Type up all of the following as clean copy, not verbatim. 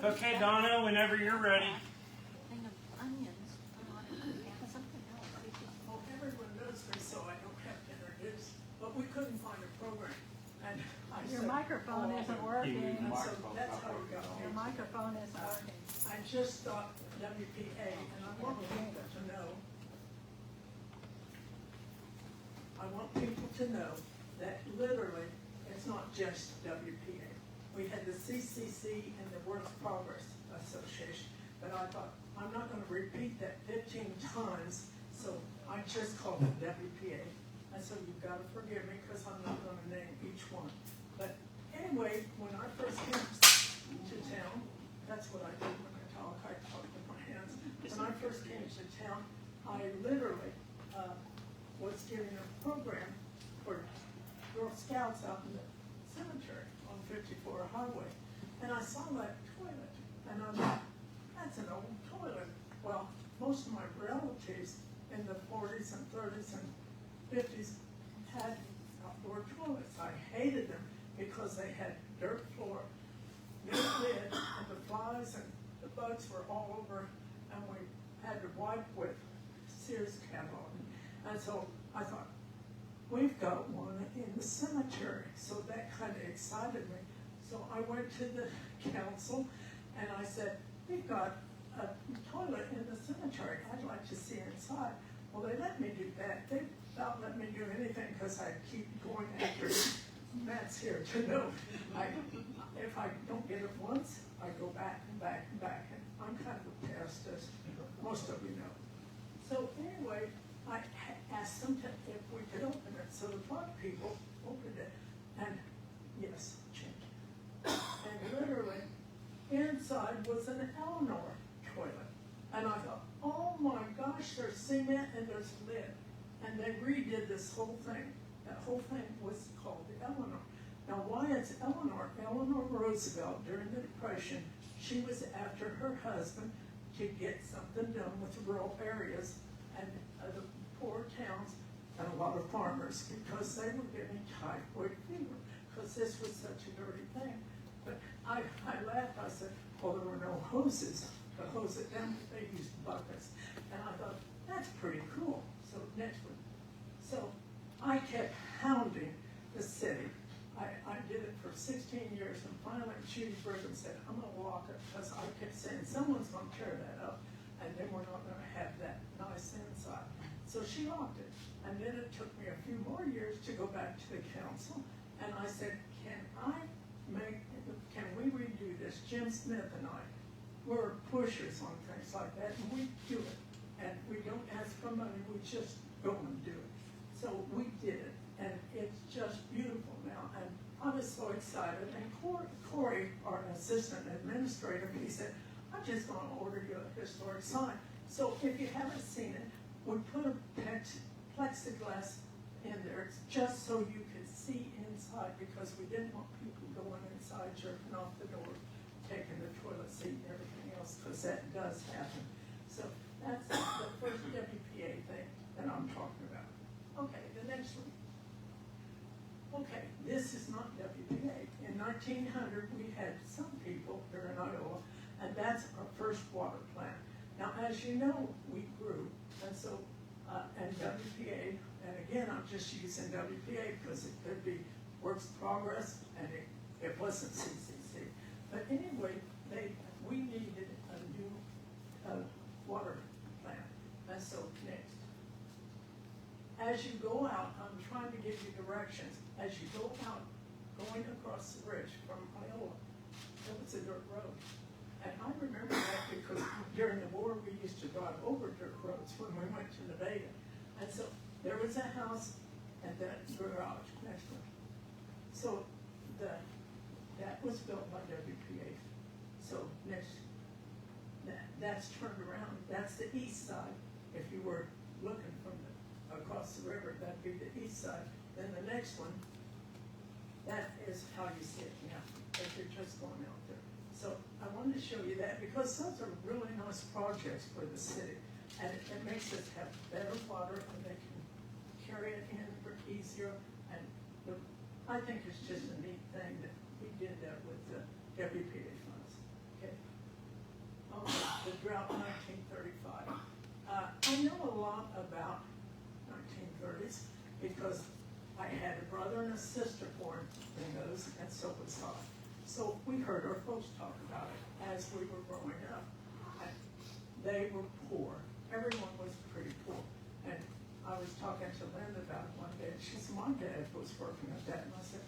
Okay, Donna, whenever you're ready. Thing of onions. Something else. Well, everyone knows me, so I don't have to introduce, but we couldn't find a program. And I Your said, microphone "Oh, isn't You working. need And so microphone that's how we got Your here. microphone isn't working. I just thought WPA, and I want people to know, that literally, it's not just WPA. We had the CCC and the Works Progress Association, but I thought, I'm not gonna repeat that 15 times, so I just called it WPA. And so you've gotta forgive me, because I'm not gonna name each one. But anyway, when I first came to town, that's what I do when I talk with my hands. When I first came to town, I literally was getting a program for Girl Scouts out in the cemetery on 54 Highway. And I saw that toilet, and I thought, that's an old toilet. Well, most of my relatives in the 40s and 30s and 50s had outdoor toilets. I hated them because they had dirt floor, no lid, and the flies and the bugs were all over, and we had to wipe with Sears catalog. And so I thought, we've got one in the cemetery. So that kind of excited me. So I went to the council and I said, we've got a toilet in the cemetery. I'd like to see inside. Well, they let me do that. They don't let me do anything because I keep going after Matt's here to know. If I don't get it once, I go back and back and back. And I'm kind of a pest, as most of you know. So anyway, I asked them if we could open it. So the front people opened it. And yes, change. And literally, inside was an Eleanor toilet. And I thought, oh my gosh, there's cement and there's lid. And they redid this whole thing. That whole thing was called the Eleanor. Now, why is Eleanor? Eleanor Roosevelt, during the Depression, she was after her husband to get something done with the rural areas and the poor towns and a lot of farmers, because they were getting typhoid fever, because this was such a dirty thing. But I laughed. I said, well, there were no hoses to hose it down. They used buckets. And I thought, that's pretty cool. So next one. So I kept hounding the city. I did it for 16 years, and finally Judy Brigham said, I'm going to lock it, because I kept saying, someone's going to tear that up, and then we're not going to have that nice inside. So she locked it. And then it took me a few more years to go back to the council, and I said, can we redo this? Jim Smith and I, we're pushers on things like that, and we do it. And we don't ask for money, we just go and do it. So we did it, and it's just beautiful now. And I was so excited, and Corey, our assistant administrator, he said, I'm just going to order you a historic sign. So if you haven't seen it, we put a plexiglass in there just so you could see inside, because we didn't want people going inside, jerking off the door, taking the toilet seat and everything else, because that does happen. So that's the first WPA thing that I'm talking about. Okay, the next one. Okay, this is not WPA. In 1900, we had some people here in Iowa, and that's our first water plant. Now, as you know, we grew, and so, and WPA, and again, I'm just using WPA because it could be Works Progress, and it wasn't CCC. But anyway, we needed a new water plant. And so, next. As you go out, I'm trying to give you directions. As you go out, going across the bridge from Iola, it was a dirt road. And I remember that because during the war, we used to drive over dirt roads when we went to Nevada. And so there was a house and that garage next to it. So that was built by WPA. So next, that's turned around. That's the east side. If you were looking from across the river, that'd be the east side. Then the next one, that is how you see it now, if you're just going out there. So I wanted to show you that because those are really nice projects for the city. And it makes us have better water, and they can carry it in for easier. And I think it's just a neat thing that we did that with the WPA funds. Okay, throughout 1935. I know a lot about 1930s because I had a brother and a sister born in those, and so was I. So we heard our folks talk about it as we were growing up. And they were poor. Everyone was pretty poor. And I was talking to Linda about it one day, and she said, my dad was working at that. And I said,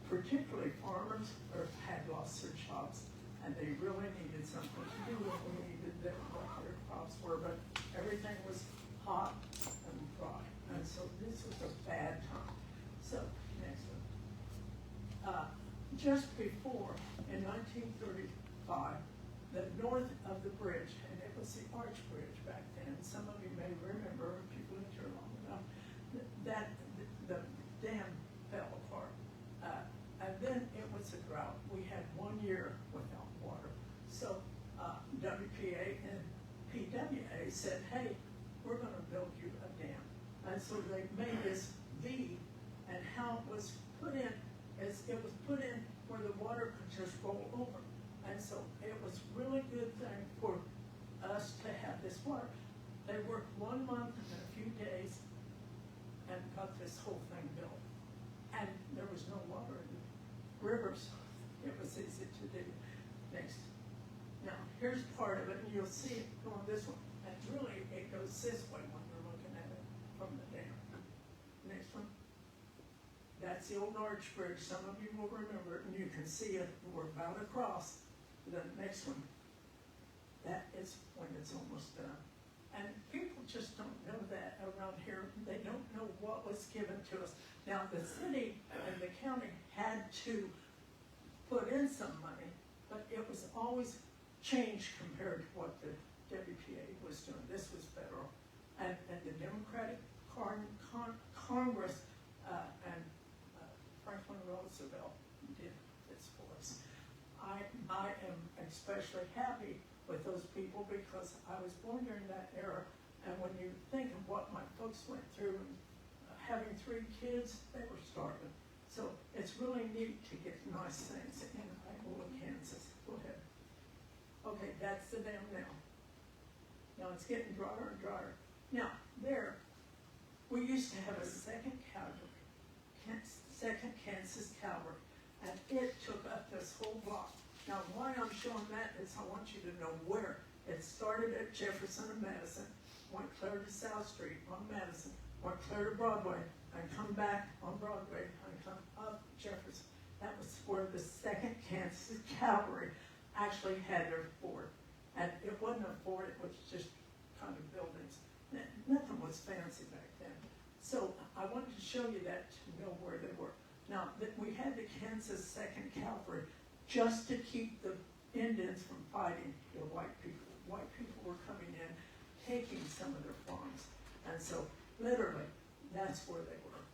particularly farmers had lost their jobs, and they really needed something to do, and we needed them, what their crops were, but everything was hot and dry. And so this was a bad time. So, next one. Just before, in 1935, the north of the bridge, and it was the Arch Bridge back then, some of you may remember, if you've lived here long enough, that the dam fell apart. And then it was a drought. We had 1 year without water. So WPA and PWA said, hey, we're going to build you a dam. And so they made this V, and how it was put in is it was put in where the water could just roll over. And so it was really good thing for us to have this water. They worked 1 month and a few days and got this whole thing built. And there was no water in the rivers. It was easy to do. Next. Now, here's part of it, and you'll see it going this one. And really, it goes this way when you're looking at it from the dam. Next one. That's the old Arch Bridge. Some of you will remember it, and you can see it. We're about across. The next one. That is when it's almost done. And people just don't know that around here. They don't know what was given to us. Now, the city and the county had to put in some money, but it was always changed compared to what the WPA was doing. This was federal. And the Democratic Congress and Franklin Roosevelt did this for us. I am especially happy with those people because I was born during that era, and when you think of what my folks went through, and having 3 kids, they were starving. So it's really neat to get nice things in Iola, Kansas. Go ahead. Okay, that's the dam now. Now it's getting drier and drier. Now, there, we used to have a second Kansas Cavalry, and it took up this whole block. Now, why I'm showing that is I want you to know where. It started at Jefferson and Madison, went clear to South Street on Madison, went clear to Broadway, and come back on Broadway, and come up Jefferson. That was where the second Kansas Cavalry actually had their fort. And it wasn't a fort, it was just kind of buildings. Nothing was fancy back then. So I wanted to show you that to know where they were. Now, we had the Kansas 2nd Cavalry just to keep the Indians from fighting the white people. White people were coming in, taking some of their farms. And so, literally, that's where they were.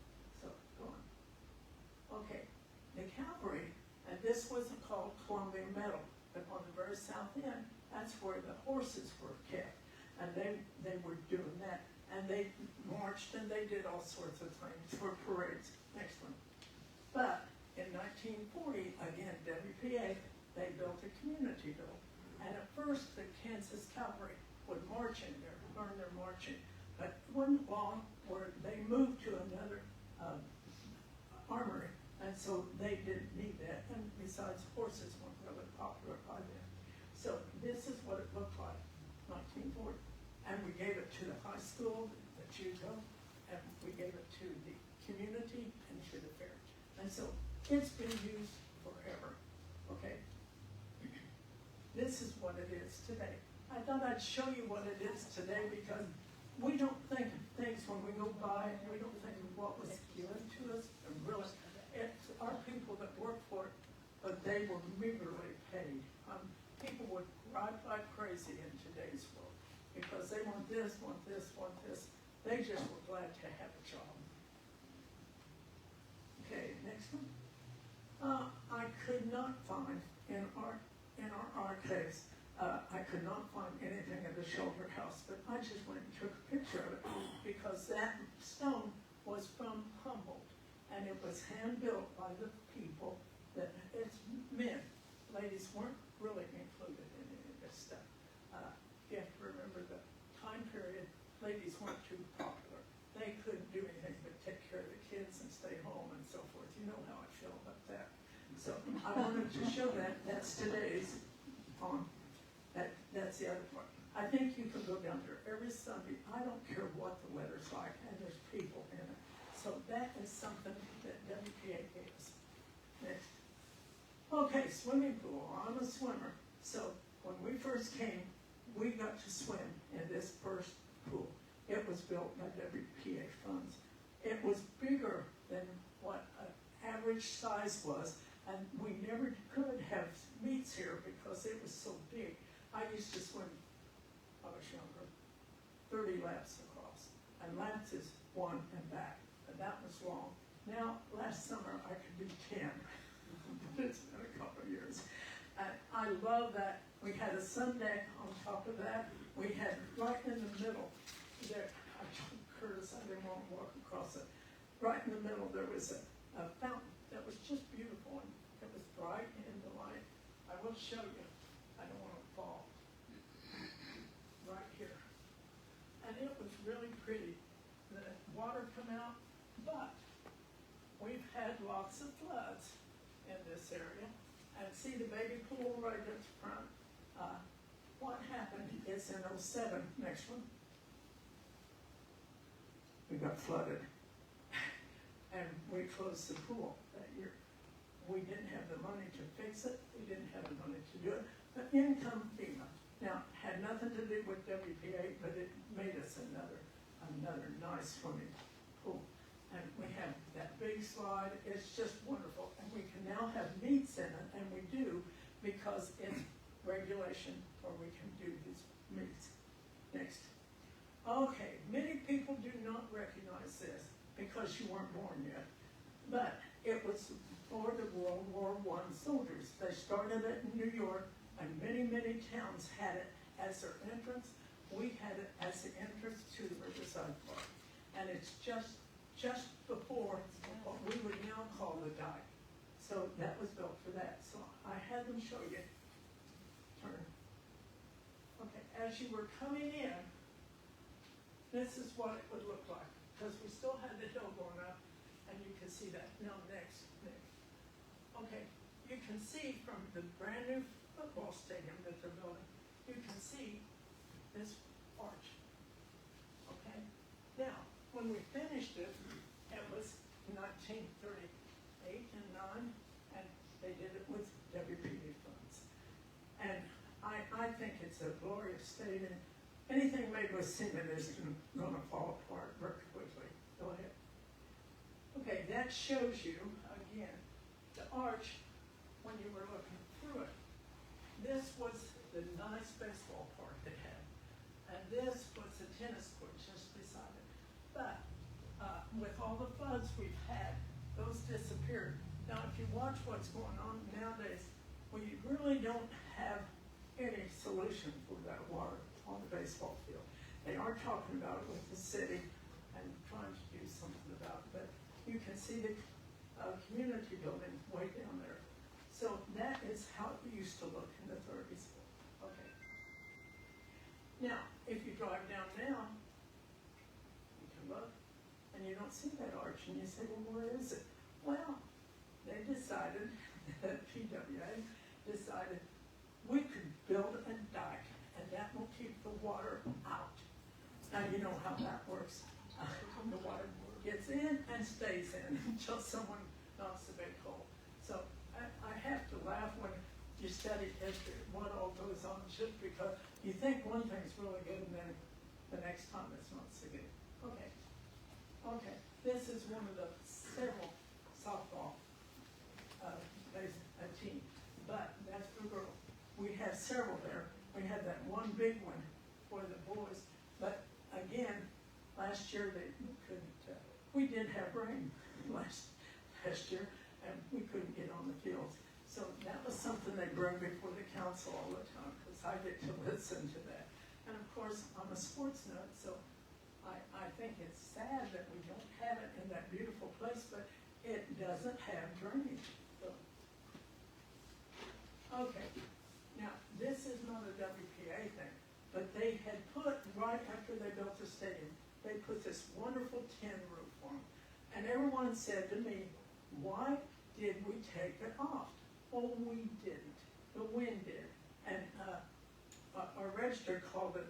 So, go on. Okay, the cavalry, and this wasn't called Columbia Meadow, but on the very south end, that's where the horses were kept. And they were doing that. And they marched and they did all sorts of things for parades. Next one. But in 1940, again, WPA, they built a community building. And at first, the Kansas Cavalry would march in there, learn their marching. But it wasn't long where they moved to another armory. And so they didn't need that. And besides, horses weren't really popular by then. So this is what it looked like, 1940. And we gave it to the high school, the JUCO, and we gave it to the community and to the fair. And so it's been used forever, okay? This is what it is today. I thought I'd show you what it is today because we don't think of things when we go by, and we don't think of what was given to us. And really, it's our people that work for it, but they were meagerly paid. People would ride like crazy in today's world because they want this, want this, want this. They just were glad to have a job. Okay, next one. I could not find in our archives, I could not find anything at the shelter house, but I just went and took a picture of it because that stone was from Humboldt, and it was hand-built by the people that it's men. Ladies weren't really included in any of this stuff. weren't too popular. They couldn't do anything but take care of the kids and stay home and so forth. You know how I feel about that. So I wanted to show that. That's today's on. That's the other part. I think you can go down there every Sunday. I don't care what the weather's like, and there's people in it. So that is something that WPA gave us. Next. Okay, swimming pool. I'm a swimmer. So when we first came, we got to swim in this first pool. It was built by WPA funds. It was bigger than what an average size was, and we never could have meets here because it was so big. I used to swim, I was younger, 30 laps across. And laps is one and back, and that was long. Now, last summer, I could do 10. But it's been a couple of years. And I love that. We had a sun deck on top of that. We had right in the middle there, I told Curtis I didn't want to walk across it. Right in the middle there was a fountain that was just beautiful, and it was bright in the light. I will show you. I don't want to fall. Right here. And it was really pretty. The water come out, but we've had lots of floods in this area. And see the baby pool right at the front. What happened is in '07, next one, we got flooded. And we closed the pool that year. We didn't have the money to fix it. We didn't have the money to do it. But in come FEMA. Now, had nothing to do with WPA, but it made us another nice swimming pool. And we have that big slide. It's just wonderful. And we can now have meets in it, and we do, because it's regulation where we can do these meets. Next. Okay, many people do not recognize this because you weren't born yet. But it was for the World War I soldiers. They started it in New York, and many, many towns had it as their entrance. We had it as the entrance to the Riverside Park. And it's just before what we would now call the dike. So that was built for that. So I had them show you. Turn. Okay, as you were coming in, this is what it would look like. Because we still had the hill going up, and you can see that. Now next. Okay, you can see from the brand new football stadium that they're building, you can see this arch. Okay? Now, when we finished it, it was 1938 and 9, and they did it with WPA funds. And I think it's a glorious state, and anything made with cement is going to fall apart very quickly. Go ahead. Okay, that shows you, again, the arch when you were looking through it. This was the nice baseball park they had, and this was the tennis court just beside it. But with all the floods we've had, those disappeared. Now, if you watch what's going on nowadays, we really don't have any solution for that water on the baseball field. They are talking about it with the city and trying to do something about it, but you can see the community building way down there. So that is how it used to look in the 30s. Okay. Now, if you drive down now, you can look, and you don't see that arch, and you say, well, where is it? Well, they decided, PWA decided, we could build a dike, and that will keep the water out. Now, you know how that works. The water gets in and stays in until someone knocks the big hole. So I have to laugh when you study history, what all goes on, just because you think one thing's really good, and then the next time it's not so good. Okay. Okay. This is one of the several softball teams, but that's for girls. We have several there. We had that one big one for the boys, but again, last year they couldn't. We did have rain last year, and we couldn't get on the fields. So that was something they bring before the council all the time, because I get to listen to that. And of course, I'm a sports nut, so I think it's sad that we don't have it in that beautiful place, but it doesn't have drainage. So. Okay, now this is not a WPA thing, but they had put, right after they built the stadium, they put this wonderful tin roof on. And everyone said to me, why did we take it off? Well, we didn't. The wind did. And our register called it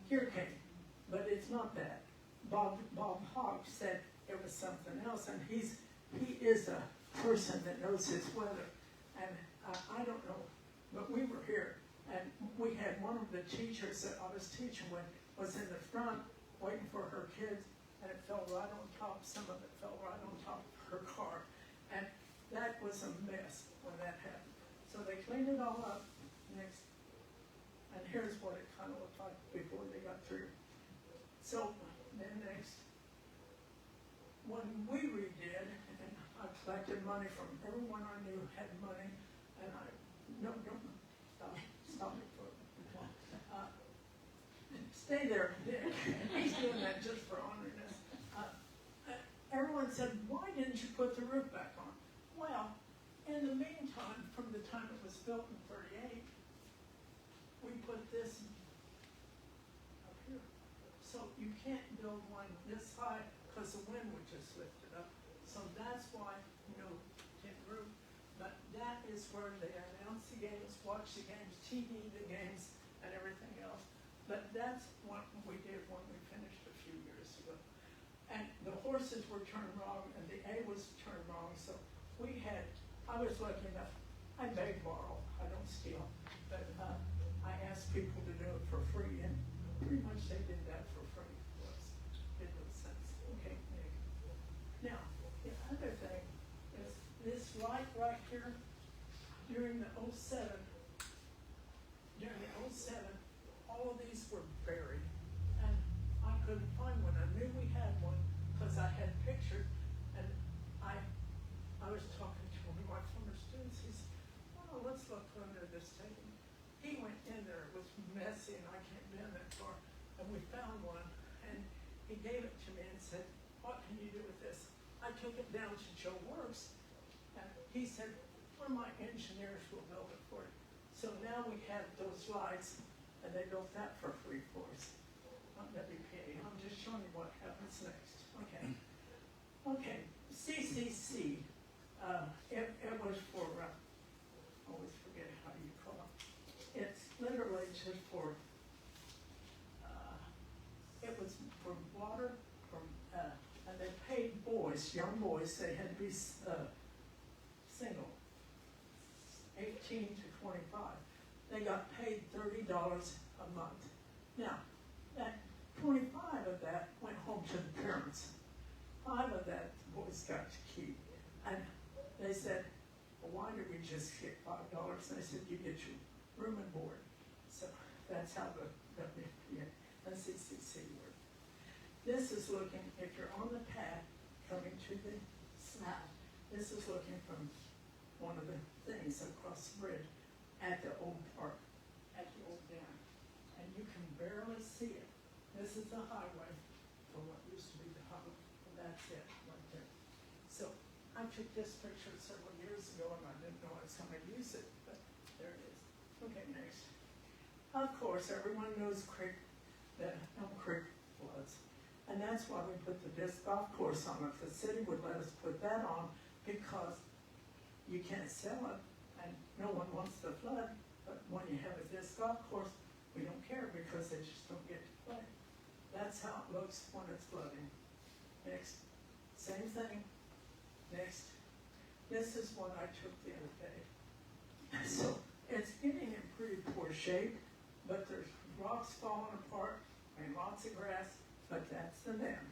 hurricane, but it's not that. Bob Hogg said it was something else, and he is a person that knows his weather. And I don't know, but we were here, and we had one of the teachers that I was teaching with was in the front waiting for her kids, and it fell right on top. Some of it fell right on top of her car, and that was a mess when that happened. So they cleaned it all up next, and here's what it kind of looked like before they got through. So then next, when we redid, and I collected money from everyone I knew had money, and don't stop it for stay there, Dick. He's doing that just for honoring us. Everyone said, why didn't you put the roof back on? Well, in the meantime, from the time it was built in 38, we put this up here. So you can't build one this high because the wind would just lift it up. So that's why, tin roof. But that is where they announce the games, watch the games, TV the games, and everything else. But that's what we did when we finished a few years ago. And the horses were turned wrong, and the A was turned wrong. So I was lucky enough, I may borrow, I don't steal, but I asked people to do it for free, and pretty much they did that for free. It made sense. Okay, Nick. Now, the other thing is this light right here, during the 07, all of these were buried, and I couldn't find one. I knew we had one because I had pictures, and I was talking to one of my former students. He said, "Oh, let's look under this table." He went in there. It was messy, and I can't bend that far. And we found one, and he gave it to me and said, "What can you do with this?" I took it down to Joe Works, and he said, "One of my engineers will build it for you." So now we have those lights, and they built that for free for us on WPA. I'm just showing you what happens next. Okay, CCC. It was for, I always forget how you call it. It's literally just for, it was for water, and they paid boys, young boys, they had to be single, 18 to 25. They got paid $30 a month. Now, that 25 of that went home to the parents. 5 of that the boys got to keep. And they said, "Well, why did we just get $5? And I said, "You get your room and board." So that's how the WPA and CCC work. This is looking, if you're on the path coming to the south, this is looking from one of the things across the bridge at the old park, at the old dam. And you can barely see it. This is the highway from what used to be the highway. And that's it right there. So I took this picture several years ago, and I didn't know I was going to use it, but there it is. Okay, next. Of course, everyone knows that Elm Creek floods. And that's why we put the disc golf course on it. The city would let us put that on because you can't sell it, and no one wants to flood. But when you have a disc golf course, we don't care because they just don't get to play. That's how it looks when it's flooding. Next. Same thing. Next. This is what I took the other day. So it's getting in pretty poor shape, but there's rocks falling apart and lots of grass, but that's the dam.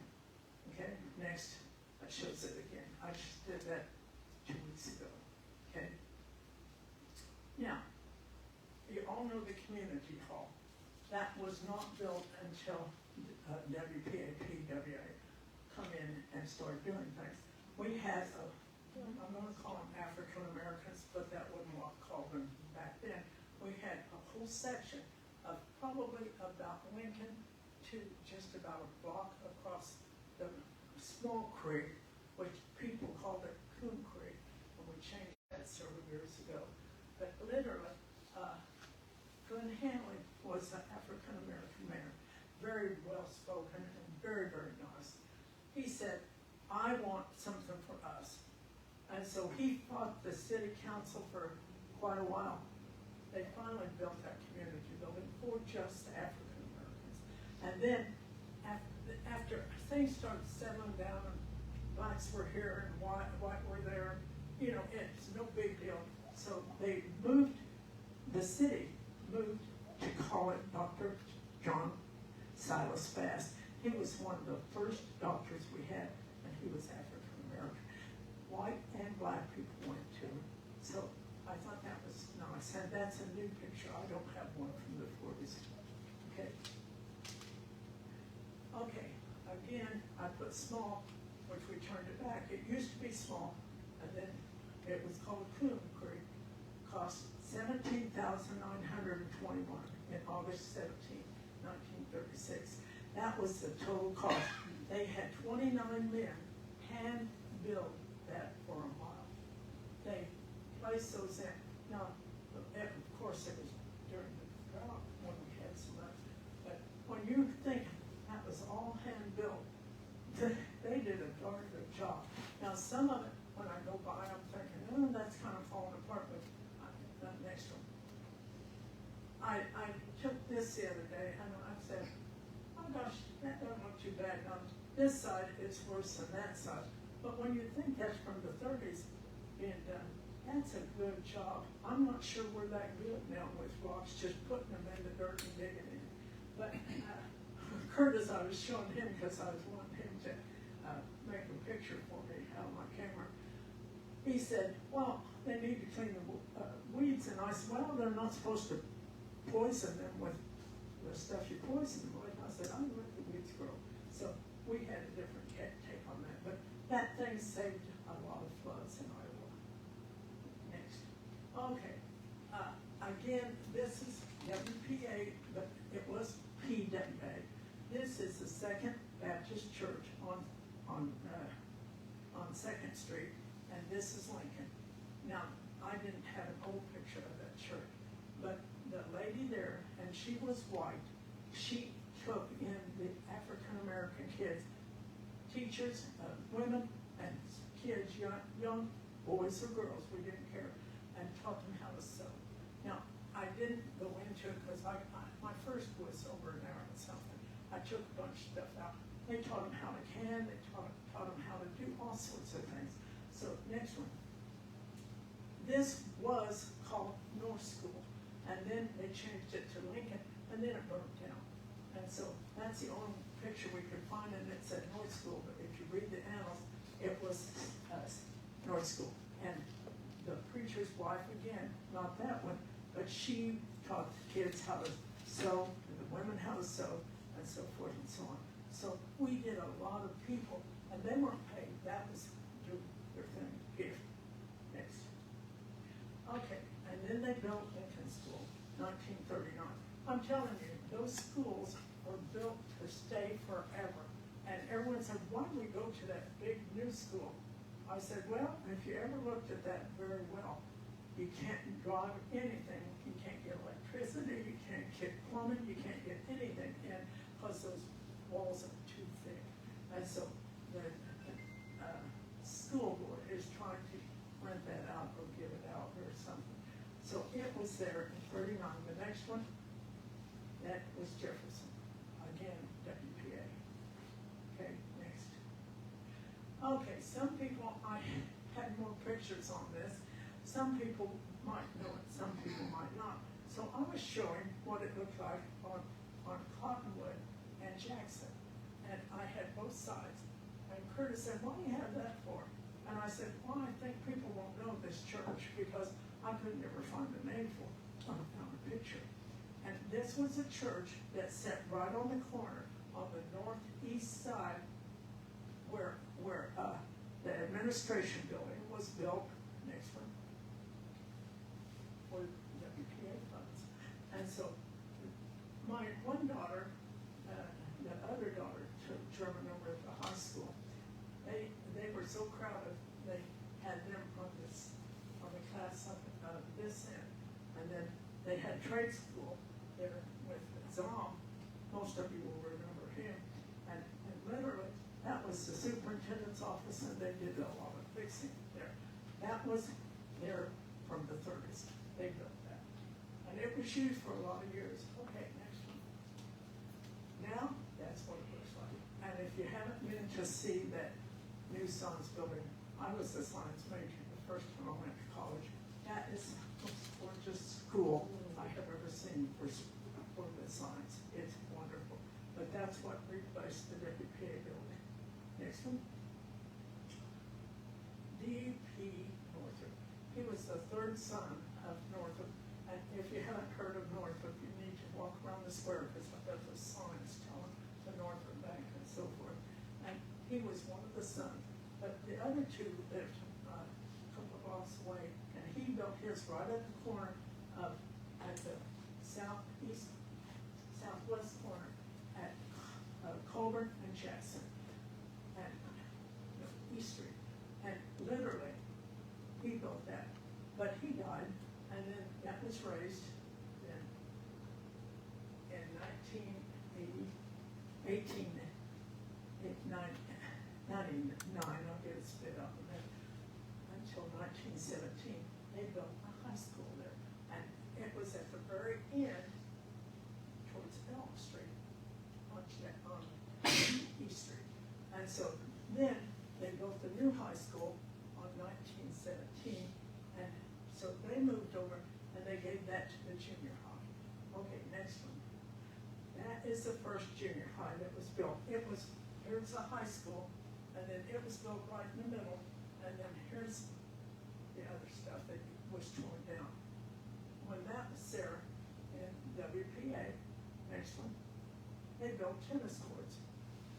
Okay, next. That shows it again. I just did that 2 weeks ago. Okay. Now, you all know the community hall. That was not built until WPA, PWA come in and started doing things. We had, I'm going to call them African Americans, but that wasn't what I called them back then. We had a whole section of probably about Lincoln to just about a block across the small creek, which people called it Coon Creek, and we changed that several years ago. But literally, Glenn Hanley was an African American mayor, very well spoken and very, very nice. He said, I want something for us. And so he fought the city council for quite a while. They finally built that community building for just African Americans. And then after things started settling down and blacks were here and white were there, you know, it's no big deal. So they moved, the city moved to call it Dr. John Silas Bass. He was one of the first doctors we had, and he was African American. White and black people went to him. So I thought that was nice. And that's a new picture. I don't have one from the 40s. Okay. Okay. Again, I put small, which we turned it back. It used to be small, and then it was called Coon Creek. Cost $17,921 in August 17, 1936. That was the total cost. They had 29 men hand build that for a mile. They placed those in. Now, of course, it was during the drought when we had so much. But when you think that was all hand built, they did a darn good job. Now, some of it, when I go by, I'm thinking, oh, that's kind of falling apart. But that next one. I took this the other day, and I said, oh gosh, that doesn't look too bad. Now, this side is worse than that side. But when you think that's from the 30s being done, that's a good job. I'm not sure we're that good now with rocks, just putting them in the dirt and digging in. But Curtis, I was showing him because I was wanting him to make a picture for me out of my camera. He said, well, they need to clean the weeds. And I said, well, they're not supposed to poison them with the stuff you poison them with. I said, I let the weeds grow. So we had a different take on that. But that thing saved a lot of floods in Iowa. Next. Okay. Again, this is WPA, but it was PWA. This is the Second Baptist Church on 2nd Street, and this is Lincoln. Now, I didn't have an old picture of that church, but the lady there, and she was white, she took in the African American kids, teachers, women, and kids, young boys or girls, we didn't care, and taught them how to sew. Now, I didn't go into it because my first was over an hour and something. I took a bunch of stuff out. They taught them how to can, they taught them how to do all sorts of things. So, next one. This was called North School, and then they changed it to Lincoln, and then it burned down. And so that's the only picture we could find, and it said North School, but if you read the annals, it was North School. And the preacher's wife, again, not that one, but she taught the kids how to sew, and the women how to sew, and so forth and so on. So we did a lot of people, and they weren't paid. That was their thing, gift. Next. Okay, and then they built Lincoln School, 1939. I'm telling you, those schools were built to stay forever. And everyone said, why do we go to that big new school? I said, well, if you ever looked at that very well, you can't drive anything. You can't get electricity, you can't get plumbing, you can't get anything in because those walls are too thick. And so the school board is trying to rent that out or give it out or something. So it was there in 39. The next one, that was Jefferson. Again, WPA. Okay, next. Okay, some people, I had more pictures on this. Some people might know it, some people might not. So I was showing what it looked like on Cottonwood and Jackson. And I had both sides. And Curtis said, what do you have that for? And I said, well, I think people won't know this church because I could never find a name for it on a picture. And this was a church that sat right on the corner on the northeast side where the administration building was built. Next one. For WPA funds. And so my one daughter, the other daughter took German over at the high school. They were so crowded, they had them on the class up this end. And then they had trade school there with Zom. Most of you will remember was the superintendent's office, and they did a lot of fixing there. That was there from the 30s. They built that. And it was used for a lot of years. Okay, next one. Now, that's what it looks like. And if you haven't been to see that new science building, I was a science major the first time I went to college. That is the most gorgeous school I have ever seen for the science. It's wonderful. But that's what replaced the WPA building. Next one. D.P. Northrop. He was the third son of Northrop. And if you haven't heard of Northrop, you need to walk around the square because there's a signs telling the Northrop Bank and so forth. And he was one of the sons. But the other two lived a couple of blocks away, and he built his right at the corner of, at the southwest corner at Colburn and Jackson, and East Street. And literally, he built that. But he died, and then that was raised in 1899, I'll get it spit up in there, until 1917. They built a high school there. And it was at the very end, towards Elm Street, on East Street. And so then they built the new high school on 1917. And so they moved over and they gave that to the junior high. Okay, next one. That is the first junior high that was built. Here's the high school, and then it was built right in the middle, and then here's the other stuff that was torn down. When that was there in WPA, next one, they built tennis courts.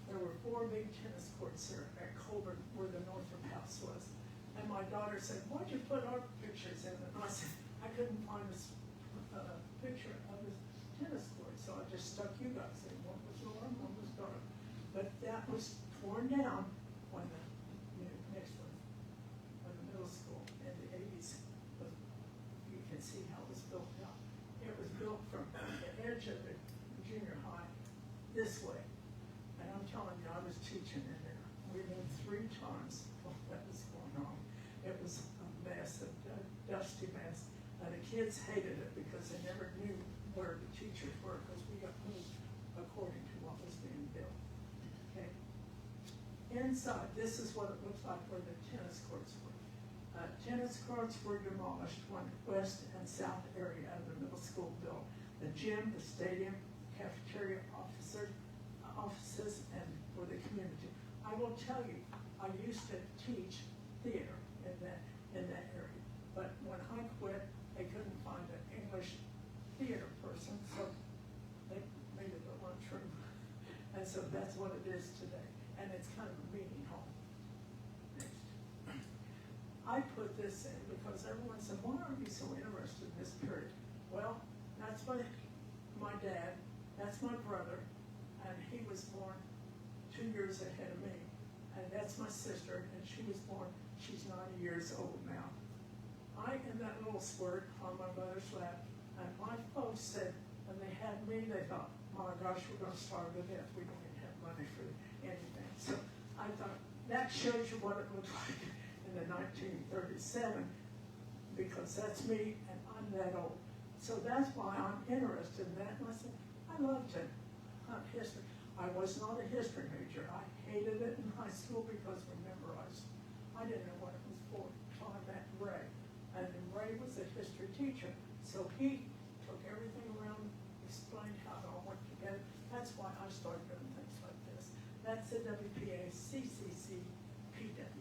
There were 4 big tennis courts there at Colburn where the Northrop House was. And my daughter said, why'd you put our pictures in? And I said, I couldn't find a picture of the tennis court, so I just stuck you guys in. One was Lauren, one was Donna. But that was torn down when the next one, when the middle school in the 80s, you can see how it was built out. It was built from the edge of the junior high this way. And I'm telling you, I was teaching in there. We moved 3 times while that was going on. It was a mess, a dusty mess. And the kids hated it because they never knew where the teachers were because we got moved according to what was being built. Okay. Inside, this is what it looks like where the tennis courts were. Tennis courts were demolished when west and south area of the middle school built. The gym, the stadium, cafeteria offices, and for the community. I will tell you, I used to teach theater in that area. But when I quit, they couldn't find an English theater person, so they made it a lunchroom. And so that's what it is today. And it's kind of a meeting hall. Next. I put this in because everyone said, why are you so interested in this period? Well, that's my dad, that's my brother, and he was born 2 years ahead of me. And that's my sister, and she was born, she's 90 years old now. I am that little squirt on my mother's lap, and my folks said, when they had me, they thought, my gosh, we're going to starve to death. We don't even have money for anything. So I thought, that shows you what it looked like in the 1937, because that's me, and I'm that old. So that's why I'm interested in that. And I said, I love to hunt history. I was not a history major. I hated it in high school because we memorized. I didn't know what it was for until I met Ray. And then Ray was a history teacher. So he took everything around, explained how it all went together. That's why I started doing things like this. That's the WPA CCC PDEM.